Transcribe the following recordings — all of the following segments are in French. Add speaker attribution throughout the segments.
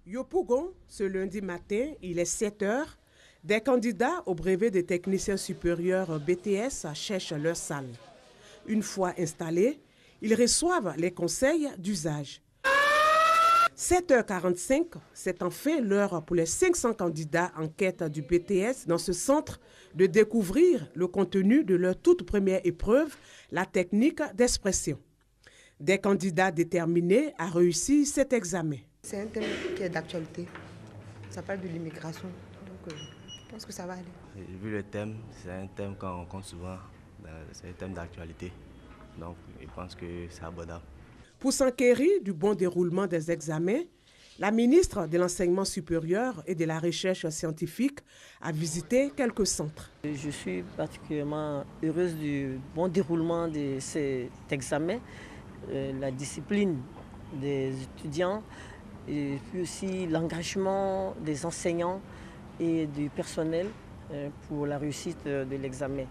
Speaker 1: Yopougon, ce lundi matin, il est 7 heures. Des candidats au brevet des techniciens supérieurs BTS cherchent leur salle. Une fois installés, ils reçoivent les conseils d'usage. 7h45, c'est enfin l'heure pour les 500 candidats en quête du BTS dans ce centre de découvrir le contenu de leur toute première épreuve, la technique d'expression. Des candidats déterminés à réussir cet examen.
Speaker 2: C'est un thème qui est d'actualité. Ça parle de l'immigration. Donc, je pense que ça va aller.
Speaker 3: Vu le thème, c'est un thème qu'on rencontre souvent. C'est un thème d'actualité. Donc, je pense que c'est abordable.
Speaker 1: Pour s'enquérir du bon déroulement des examens, la ministre de l'Enseignement supérieur et de la Recherche scientifique a visité quelques centres.
Speaker 4: Je suis particulièrement heureuse du bon déroulement de cet examen, la discipline des étudiants et puis aussi l'engagement des enseignants et du personnel pour la réussite de l'examen.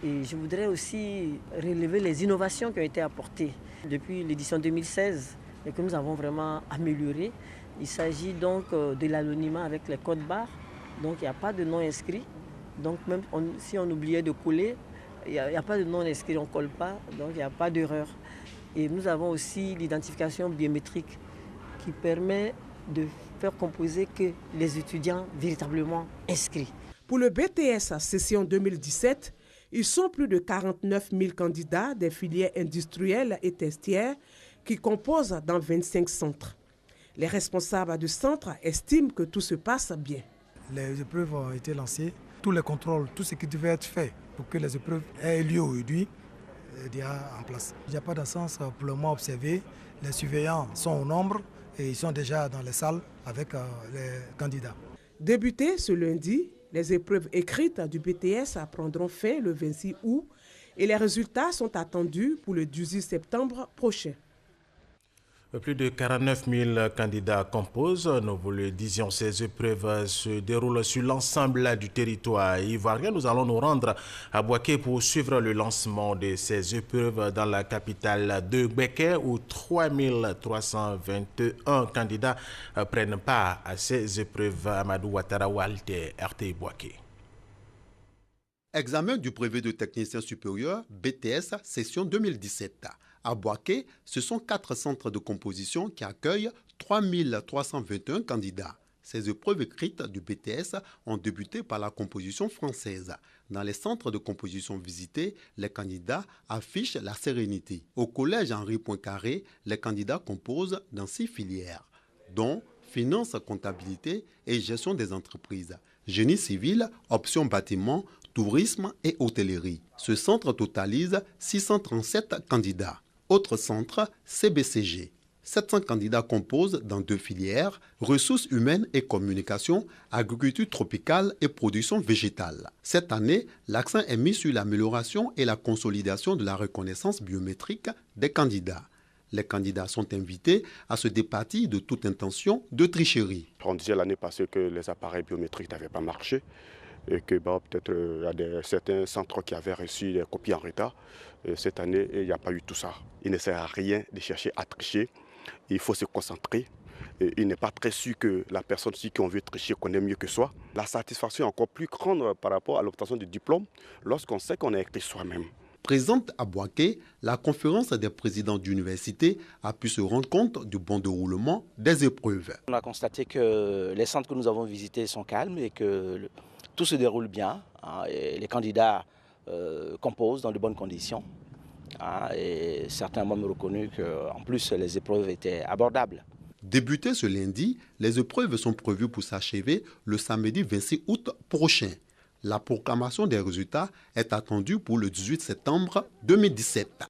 Speaker 4: Et je voudrais aussi relever les innovations qui ont été apportées depuis l'édition 2016 et que nous avons vraiment amélioré. Il s'agit donc de l'anonymat avec les codes barres. Donc il n'y a pas de non inscrit. Donc même si on oubliait de coller, il n'y a pas de non inscrit, on ne colle pas, donc il n'y a pas d'erreur. Et nous avons aussi l'identification biométrique qui permet de faire composer que les étudiants véritablement inscrits.
Speaker 1: Pour le BTS session 2017, ils sont plus de 49 000 candidats des filières industrielles et testières qui composent dans 25 centres. Les responsables du centre estiment que tout se passe bien.
Speaker 5: Les épreuves ont été lancées, tous les contrôles, tout ce qui devait être fait pour que les épreuves aient lieu aujourd'hui est déjà en place. Il n'y a pas d'absence pour le moment observé. Les surveillants sont au nombre et ils sont déjà dans les salles avec les candidats.
Speaker 1: Débuté ce lundi, les épreuves écrites du BTS prendront fin le 26 août et les résultats sont attendus pour le 18 septembre prochain.
Speaker 6: Plus de 49 000 candidats composent. Nous vous le disions, ces épreuves se déroulent sur l'ensemble du territoire ivoirien. Nous allons nous rendre à Bouaké pour suivre le lancement de ces épreuves dans la capitale de Béké où 3 321 candidats prennent part à ces épreuves. Amadou Ouattara, Walter, RTI Bouaké.
Speaker 7: Examen du brevet de technicien supérieur BTS session 2017. À Bouaké, ce sont 4 centres de composition qui accueillent 3 321 candidats. Ces épreuves écrites du BTS ont débuté par la composition française. Dans les centres de composition visités, les candidats affichent la sérénité. Au collège Henri Poincaré, les candidats composent dans 6 filières, dont finance, comptabilité et gestion des entreprises, génie civil, option bâtiment, tourisme et hôtellerie. Ce centre totalise 637 candidats. Autre centre, CBCG. 700 candidats composent dans 2 filières, ressources humaines et communication, agriculture tropicale et production végétale. Cette année, l'accent est mis sur l'amélioration et la consolidation de la reconnaissance biométrique des candidats. Les candidats sont invités à se départir de toute intention de tricherie.
Speaker 8: On disait l'année passée que les appareils biométriques n'avaient pas marché et que peut-être il y a certains centres qui avaient reçu des copies en retard. Cette année, il n'y a pas eu tout ça. Il ne sert à rien de chercher à tricher. Il faut se concentrer. Et il n'est pas très sûr que la personne qui veut tricher connaît mieux que soi. La satisfaction est encore plus grande par rapport à l'obtention du diplôme lorsqu'on sait qu'on a écrit soi-même.
Speaker 7: Présente à Bouaké, la conférence des présidents d'université a pu se rendre compte du bon déroulement des épreuves.
Speaker 9: On a constaté que les centres que nous avons visités sont calmes et que tout se déroule bien. Et les candidats composent dans de bonnes conditions. Et certains m'ont reconnu qu'en plus les épreuves étaient abordables.
Speaker 7: Débuté ce lundi, les épreuves sont prévues pour s'achever le samedi 26 août prochain. La proclamation des résultats est attendue pour le 18 septembre 2017.